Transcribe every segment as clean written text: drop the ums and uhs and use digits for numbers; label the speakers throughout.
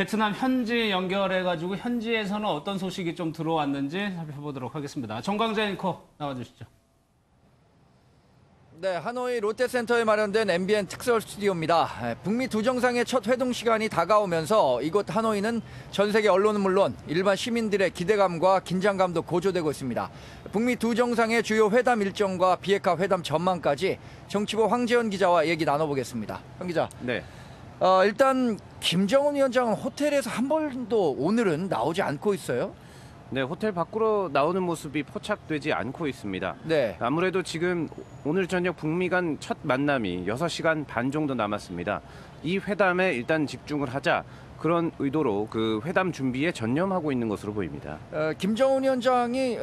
Speaker 1: 베트남 현지 연결해가지고 현지에서는 어떤 소식이 좀 들어왔는지 살펴보도록 하겠습니다. 정광재 앵커 나와주시죠.
Speaker 2: 네, 하노이 롯데센터에 마련된 MBN 특설 스튜디오입니다. 북미 두 정상의 첫 회동 시간이 다가오면서 이곳 하노이는 전 세계 언론은 물론 일반 시민들의 기대감과 긴장감도 고조되고 있습니다. 북미 두 정상의 주요 회담 일정과 비핵화 회담 전망까지 정치부 황재현 기자와 얘기 나눠보겠습니다. 황 기자.
Speaker 3: 네.
Speaker 2: 일단 김정은 위원장은 호텔에서 한 번도 오늘은 나오지 않고 있어요.
Speaker 3: 네, 호텔 밖으로 나오는 모습이 포착되지 않고 있습니다.
Speaker 2: 네.
Speaker 3: 아무래도 지금 오늘 저녁 북미 간 첫 만남이 6시간 반 정도 남았습니다. 이 회담에 일단 집중을 하자, 그런 의도로 그 회담 준비에 전념하고 있는 것으로 보입니다.
Speaker 2: 김정은 위원장이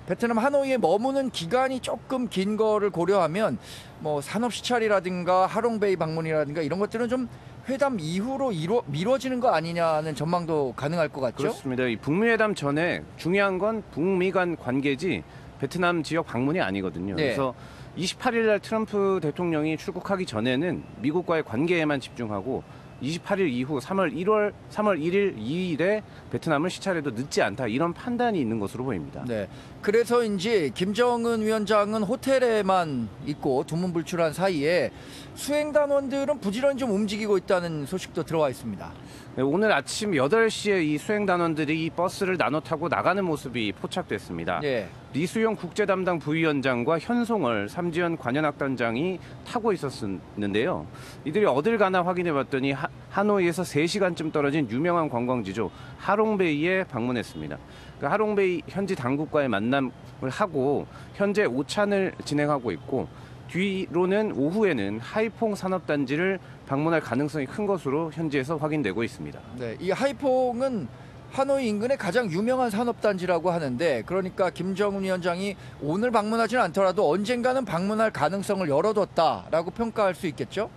Speaker 2: 베트남 하노이에 머무는 기간이 조금 긴 거를 고려하면 뭐 산업 시찰이라든가 하롱베이 방문이라든가 이런 것들은 좀 회담 이후로 미뤄지는 거 아니냐는 전망도 가능할 것 같죠?
Speaker 3: 그렇습니다. 이 북미 회담 전에 중요한 건 북미 간 관계지 베트남 지역 방문이 아니거든요.
Speaker 2: 네.
Speaker 3: 그래서 28일 날 트럼프 대통령이 출국하기 전에는 미국과의 관계에만 집중하고 28일 이후 3월 1일, 2일에 베트남을 시찰해도 늦지 않다, 이런 판단이 있는 것으로 보입니다.
Speaker 2: 네. 그래서인지 김정은 위원장은 호텔에만 있고 두문불출한 사이에 수행단원들은 부지런히 좀 움직이고 있다는 소식도 들어와 있습니다.
Speaker 3: 네, 오늘 아침 8시에 이 수행단원들이 이 버스를 나눠 타고 나가는 모습이 포착됐습니다.
Speaker 2: 네.
Speaker 3: 리수용 국제담당 부위원장과 현송월 삼지연 관현악단장이 타고 있었는데요. 이들이 어딜 가나 확인해봤더니 하노이에서 3시간쯤 떨어진 유명한 관광지죠. 하롱베이에 방문했습니다. 그 하롱베이 현지 당국과의 만남을 하고 현재 오찬을 진행하고 있고, 뒤로는 오후에는 하이퐁 산업단지를 방문할 가능성이 큰 것으로 현지에서 확인되고 있습니다.
Speaker 2: 네, 이 하이퐁은 하노이 인근의 가장 유명한 산업단지라고 하는데, 그러니까 김정은 위원장이 오늘 방문하지는 않더라도 언젠가는 방문할 가능성을 열어뒀다라고 평가할 수 있겠죠?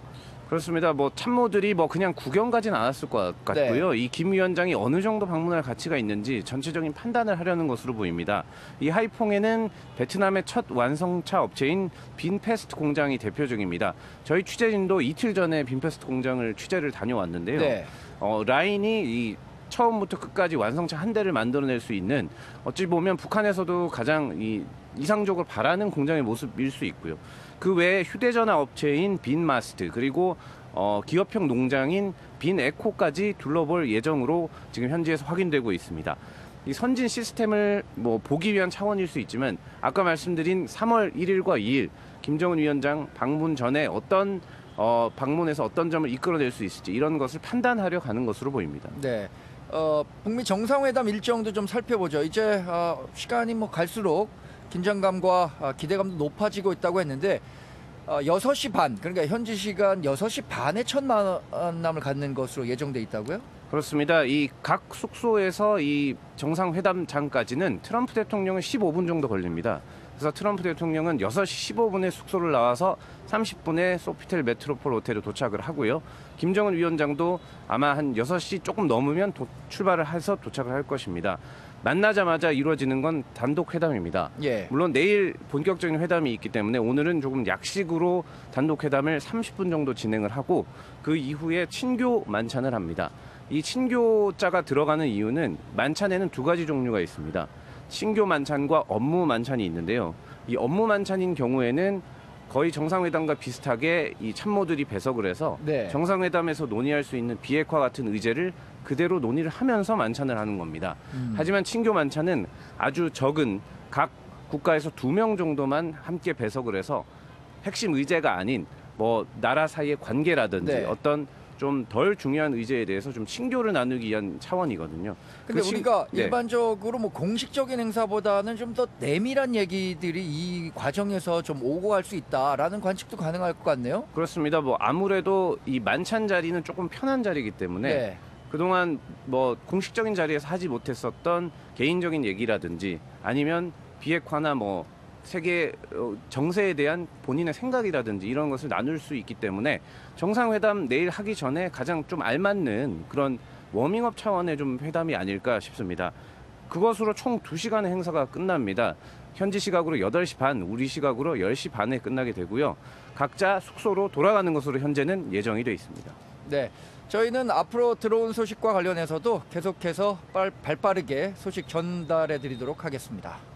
Speaker 3: 그렇습니다. 뭐 참모들이 그냥 구경 가진 않았을 것 같고요. 이 김 위원장이 어느 정도 방문할 가치가 있는지 전체적인 판단을 하려는 것으로 보입니다. 이 하이퐁에는 베트남의 첫 완성차 업체인 빈페스트 공장이 대표적입니다. 저희 취재진도 이틀 전에 빈페스트 공장을 취재를 다녀왔는데요.
Speaker 2: 네.
Speaker 3: 라인이 이 처음부터 끝까지 완성차 한 대를 만들어낼 수 있는, 어찌 보면 북한에서도 가장 이상적으로 바라는 공장의 모습일 수 있고요. 그 외에 휴대전화 업체인 빈마스트, 그리고 기업형 농장인 빈에코까지 둘러볼 예정으로 지금 현지에서 확인되고 있습니다. 이 선진 시스템을 보기 위한 차원일 수 있지만, 아까 말씀드린 3월 1일과 2일 김정은 위원장 방문 전에 어떤 방문에서 어떤 점을 이끌어낼 수 있을지, 이런 것을 판단하려 가는 것으로 보입니다.
Speaker 2: 네. 북미 정상회담 일정도 좀 살펴보죠. 이제 시간이 갈수록 긴장감과 기대감도 높아지고 있다고 했는데 6시 반, 그러니까 현지 시간 6시 반에 첫 만남을 갖는 것으로 예정돼 있다고요?
Speaker 3: 그렇습니다. 이 각 숙소에서 이 정상회담장까지는 트럼프 대통령은 15분 정도 걸립니다. 그래서 트럼프 대통령은 6시 15분에 숙소를 나와서 30분에 소피텔 메트로폴 호텔에 도착을 하고요. 김정은 위원장도 아마 한 6시 조금 넘으면 출발을 해서 도착을 할 것입니다. 만나자마자 이루어지는 건 단독 회담입니다.
Speaker 2: 예.
Speaker 3: 물론 내일 본격적인 회담이 있기 때문에 오늘은 조금 약식으로 단독 회담을 30분 정도 진행을 하고, 그 이후에 친교 만찬을 합니다. 이 친교자가 들어가는 이유는 만찬에는 2가지 종류가 있습니다. 친교 만찬과 업무 만찬이 있는데요. 이 업무 만찬인 경우에는 거의 정상회담과 비슷하게 이 참모들이 배석을 해서
Speaker 2: 네.
Speaker 3: 정상회담에서 논의할 수 있는 비핵화 같은 의제를 그대로 논의를 하면서 만찬을 하는 겁니다. 하지만 친교 만찬은 아주 적은, 각 국가에서 2명 정도만 함께 배석을 해서 핵심 의제가 아닌 나라 사이의 관계라든지
Speaker 2: 네.
Speaker 3: 어떤 좀 덜 중요한 의제에 대해서 좀 친교를 나누기 위한 차원이거든요.
Speaker 2: 근데 우리가
Speaker 3: 네.
Speaker 2: 일반적으로 공식적인 행사보다는 좀 더 내밀한 얘기들이 이 과정에서 좀 오고 갈 수 있다라는 관측도 가능할 것 같네요.
Speaker 3: 그렇습니다. 아무래도 이 만찬 자리는 조금 편한 자리이기 때문에
Speaker 2: 네.
Speaker 3: 그동안 공식적인 자리에서 하지 못했었던 개인적인 얘기라든지, 아니면 비핵화나 세계 정세에 대한 본인의 생각이라든지 이런 것을 나눌 수 있기 때문에 정상회담 내일 하기 전에 가장 좀 알맞는 그런 워밍업 차원의 좀 회담이 아닐까 싶습니다. 그것으로 총 2시간의 행사가 끝납니다. 현지 시각으로 8시 반, 우리 시각으로 10시 반에 끝나게 되고요. 각자 숙소로 돌아가는 것으로 현재는 예정이 되어 있습니다.
Speaker 2: 네. 저희는 앞으로 들어온 소식과 관련해서도 계속해서 발빠르게 소식 전달해 드리도록 하겠습니다.